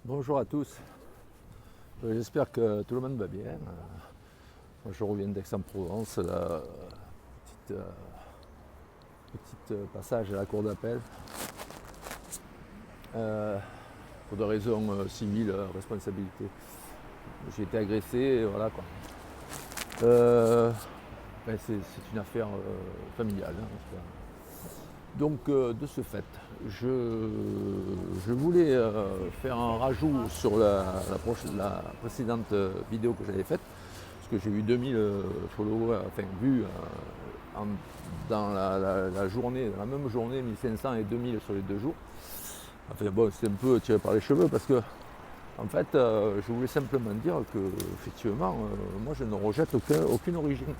Bonjour à tous, j'espère que tout le monde va bien. Moi, je reviens d'Aix-en-Provence, petite, passage à la cour d'appel. Pour des raisons civiles, responsabilité. J'ai été agressé, et voilà quoi. C'est une affaire familiale. Donc de ce fait, je voulais faire un rajout sur la précédente vidéo que j'avais faite, parce que j'ai eu 2000 followers, enfin vues dans la journée, dans la même journée, 1500 et 2000 sur les 2 jours. Enfin bon, c'est un peu tiré par les cheveux parce que en fait, je voulais simplement dire que effectivement, moi je ne rejette aucune origine.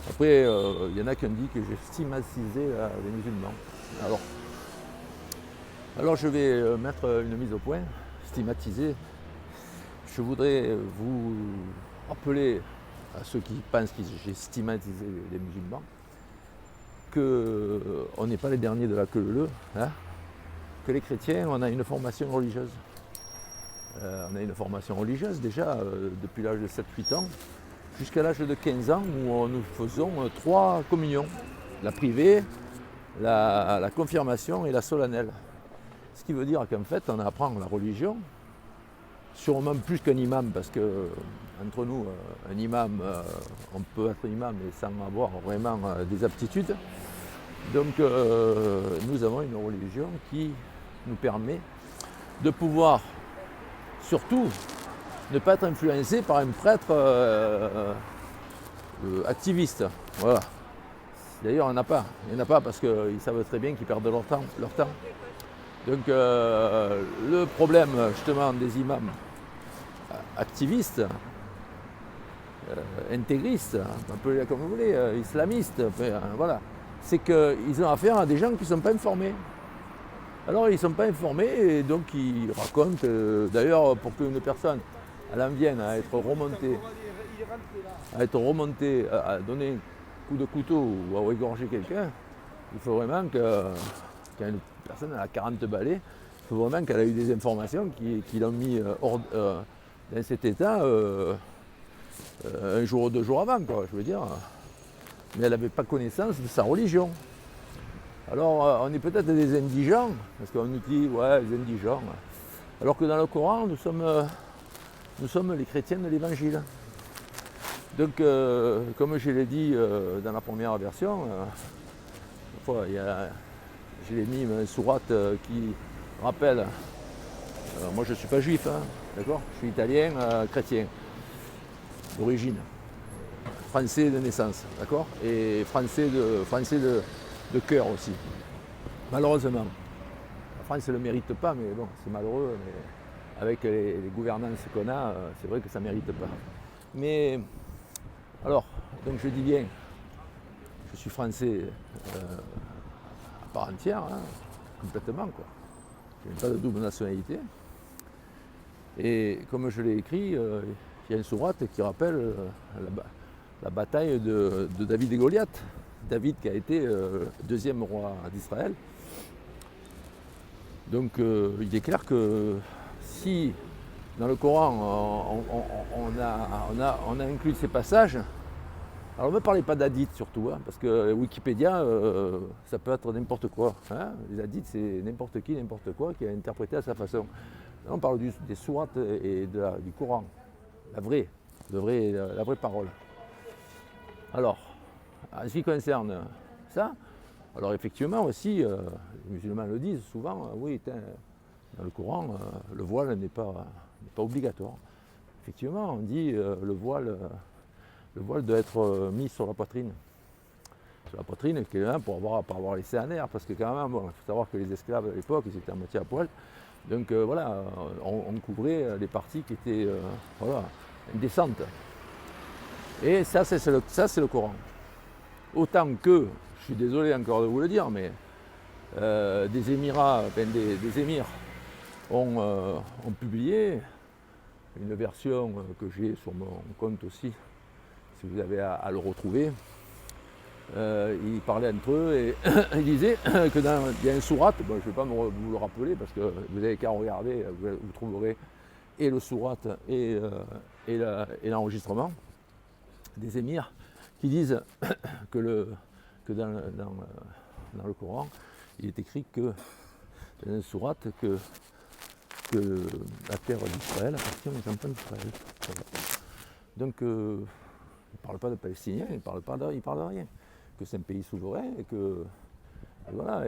Après, il y en a qui ont dit que j'ai stigmatisé les musulmans. Alors je vais mettre une mise au point, stigmatiser. Je voudrais vous rappeler à ceux qui pensent que j'ai stigmatisé les musulmans qu'on n'est pas les derniers de la queue leu, hein, que les chrétiens, on a une formation religieuse. On a une formation religieuse déjà depuis l'âge de 7-8 ans, jusqu'à l'âge de 15 ans où nous faisons 3 communions, la privée, la confirmation et la solennelle. Ce qui veut dire qu'en fait on apprend la religion, sûrement plus qu'un imam, parce que entre nous, un imam, on peut être imam mais sans avoir vraiment des aptitudes. Donc nous avons une religion qui nous permet de pouvoir surtout ne pas être influencé par un prêtre activiste. Voilà. D'ailleurs, il n'y en a pas parce qu'ils savent très bien qu'ils perdent leur temps. Donc le problème justement des imams activistes, intégristes, appelez-les comme vous voulez, islamistes, voilà, c'est qu'ils ont affaire à des gens qui ne sont pas informés. Alors ils ne sont pas informés et donc ils racontent, d'ailleurs pour qu'une personne elle en vienne à être remontée, à donner un coup de couteau ou à égorger quelqu'un, il faut vraiment que quand une personne a 40 balais, il faut vraiment qu'elle ait eu des informations qui l'ont mis dans cet état un jour ou 2 jours avant, quoi, je veux dire. Mais elle n'avait pas connaissance de sa religion. Alors on est peut-être des indigents, parce qu'on nous dit ouais les indigents. Alors que dans le Coran, nous sommes les chrétiens de l'évangile. Donc comme je l'ai dit dans la première version, j'ai mis une sourate qui rappelle, moi je ne suis pas juif, hein, d'accord, je suis italien, chrétien, d'origine, français de naissance, d'accord, et français de cœur aussi, malheureusement. La France ne le mérite pas, mais bon, c'est malheureux, mais avec les gouvernances qu'on a, c'est vrai que ça ne mérite pas. Mais, alors, donc je dis bien, je suis français à part entière, hein, complètement, quoi. Je n'ai pas de double nationalité. Et comme je l'ai écrit, il y a une sourate qui rappelle la bataille de David et Goliath. David qui a été deuxième roi d'Israël. Donc il est clair que si dans le Coran on a inclus ces passages, alors ne me parlez pas d'hadith surtout, hein, parce que Wikipédia, ça peut être n'importe quoi. Hein. Les hadiths, c'est n'importe qui, n'importe quoi qui a interprété à sa façon. Là, on parle des sourates et du Coran, la vraie parole. Alors, en ce qui concerne ça, alors effectivement aussi, les musulmans le disent souvent, oui, dans le Coran, le voile n'est pas obligatoire. Effectivement, on dit le voile doit être mis sur la poitrine. Sur la poitrine, qui est là pour avoir laissé un air, parce que quand même, bon, il faut savoir que les esclaves à l'époque, ils étaient à moitié à poil. Donc voilà, on couvrait les parties qui étaient indécentes. Et ça, c'est le Coran. Autant que, je suis désolé encore de vous le dire, mais des émirs ont publié une version que j'ai sur mon compte aussi, si vous avez à le retrouver, ils parlaient entre eux et ils disaient que il y a un sourate, bon, je ne vais pas vous le rappeler parce que vous n'avez qu'à regarder, vous trouverez et le sourate et l'enregistrement des émirs qui disent que dans le Coran, il est écrit que dans un sourate que la terre d'Israël appartient aux enfants d'Israël. Voilà. Donc il ne parle pas de Palestiniens, il ne parle de rien. Que c'est un pays souverain et que voilà,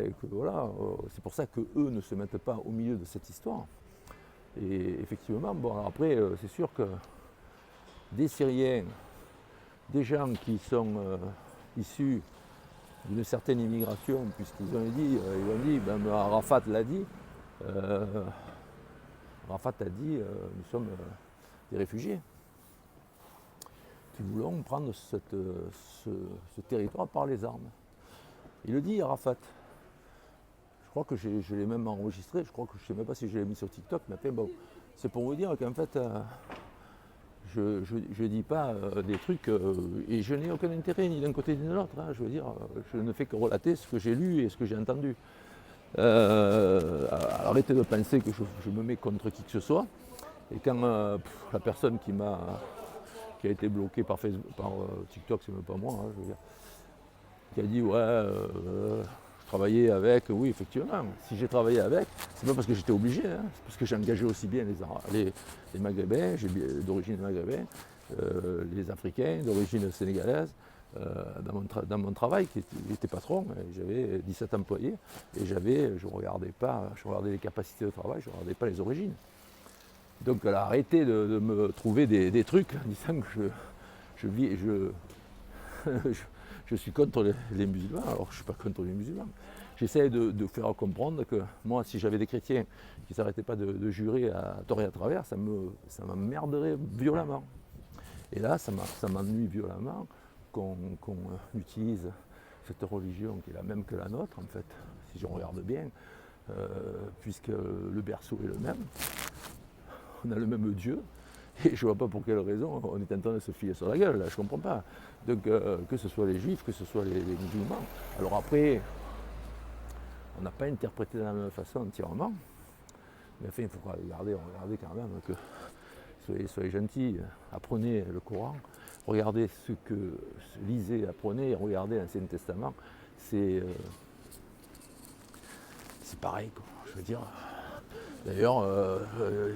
c'est pour ça qu'eux ne se mettent pas au milieu de cette histoire. Et effectivement, bon, alors après, c'est sûr que des Syriens, des gens qui sont issus d'une certaine immigration, puisqu'ils ont dit, même Arafat l'a dit, Arafat a dit, nous sommes des réfugiés qui voulons prendre ce territoire par les armes. Il le dit, Arafat. Je crois que je l'ai même enregistré, je ne sais même pas si je l'ai mis sur TikTok, mais enfin, bon, c'est pour vous dire qu'en fait, je ne dis pas des trucs, et je n'ai aucun intérêt ni d'un côté ni de l'autre. Hein, je veux dire, je ne fais que relater ce que j'ai lu et ce que j'ai entendu. Arrêtez de penser que je me mets contre qui que ce soit. Et quand la personne qui a été bloquée par Facebook, par TikTok, c'est même pas moi, hein, je veux dire, qui a dit je travaillais avec, oui effectivement, si j'ai travaillé avec, c'est pas parce que j'étais obligé, hein, c'est parce que j'ai engagé aussi bien les Maghrébins, d'origine maghrébin, les Africains d'origine sénégalaise, dans mon travail, qui était patron, j'avais 17 employés, et je regardais les capacités de travail, je ne regardais pas les origines. Donc elle a arrêté de me trouver des trucs en disant que je suis contre les musulmans, alors je ne suis pas contre les musulmans. J'essaie de faire comprendre que moi, si j'avais des chrétiens qui ne s'arrêtaient pas de jurer à tort et à travers, ça m'emmerderait violemment. Et là, ça m'ennuie violemment qu'on utilise cette religion qui est la même que la nôtre, en fait, si je regarde bien, puisque le berceau est le même. On a le même Dieu, et je ne vois pas pour quelle raison on est en train de se filer sur la gueule, là, je ne comprends pas. Donc que ce soit les juifs, que ce soit les musulmans. Alors après, on n'a pas interprété de la même façon entièrement, mais enfin il faut regarder quand même que soyez gentils, apprenez le Coran, regardez lisez, apprenez, regardez l'Ancien Testament, c'est pareil, quoi. Je veux dire. D'ailleurs,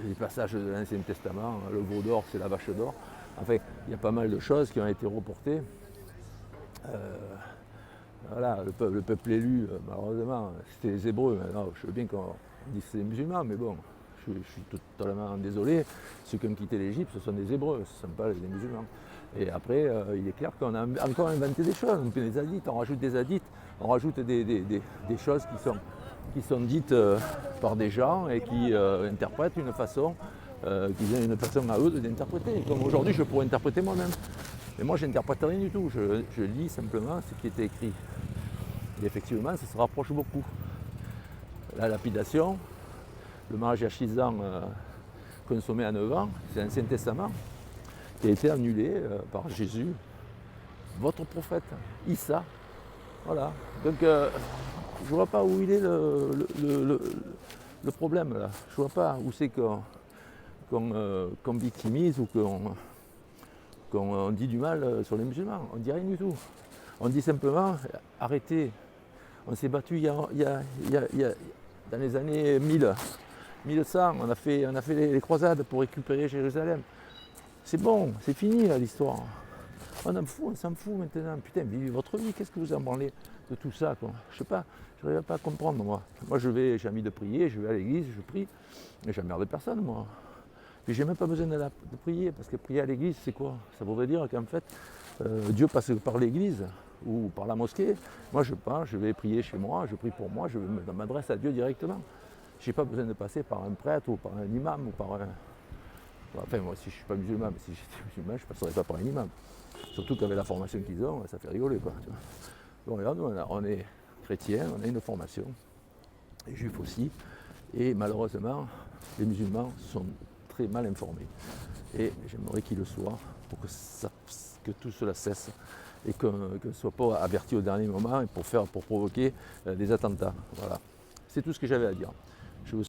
les passages de l'Ancien Testament, le veau d'or, c'est la vache d'or. Enfin, il y a pas mal de choses qui ont été reportées. Voilà, le peuple élu, malheureusement, c'était les Hébreux. Alors, je veux bien qu'on dise que c'est les musulmans, mais bon, je suis totalement désolé. Ceux qui ont quitté l'Égypte, ce sont des Hébreux, ce ne sont pas les musulmans. Et après, il est clair qu'on a encore inventé des choses. On fait des hadiths, on rajoute des hadiths, on rajoute des choses qui sont dites par des gens et qui interprètent une façon, qui ont une façon à eux d'interpréter. Comme aujourd'hui, je pourrais interpréter moi-même. Mais moi, je n'interprète rien du tout. Je lis simplement ce qui était écrit. Et effectivement, ça se rapproche beaucoup. La lapidation, le mariage à 6 ans consommé à 9 ans, c'est l'Ancien Testament qui a été annulé par Jésus, votre prophète, Issa. Voilà. Donc, je ne vois pas où il est le problème là. Je ne vois pas où c'est qu'on victimise ou qu'on dit du mal sur les musulmans. On ne dit rien du tout. On dit simplement arrêtez. On s'est battu dans les années 1100, on a fait les croisades pour récupérer Jérusalem. C'est bon, c'est fini là, l'histoire. On s'en fout maintenant. Putain, vivez votre vie, qu'est-ce que vous en branlez de tout ça, quoi. Je sais pas, je n'arrive pas à comprendre, moi. Moi, j'ai envie de prier, je vais à l'église, je prie, mais j'emmerde personne, moi. Puis j'ai même pas besoin de prier, parce que prier à l'église, c'est quoi? Ça voudrait dire qu'en fait, Dieu passe par l'église ou par la mosquée. Moi, je vais prier chez moi, je prie pour moi, je m'adresse à Dieu directement. Je n'ai pas besoin de passer par un prêtre ou par un imam ou par un... Enfin, moi, si je ne suis pas musulman, mais si j'étais musulman, je ne passerais pas par un imam. Surtout qu'avec la formation qu'ils ont, ça fait rigoler, quoi. Bon, regarde, nous, on est chrétiens, on a une formation, les juifs aussi, et malheureusement, les musulmans sont très mal informés. Et j'aimerais qu'ils le soient pour que tout cela cesse et qu'on ne soit pas averti au dernier moment et pour provoquer des attentats. Voilà. C'est tout ce que j'avais à dire. Je vous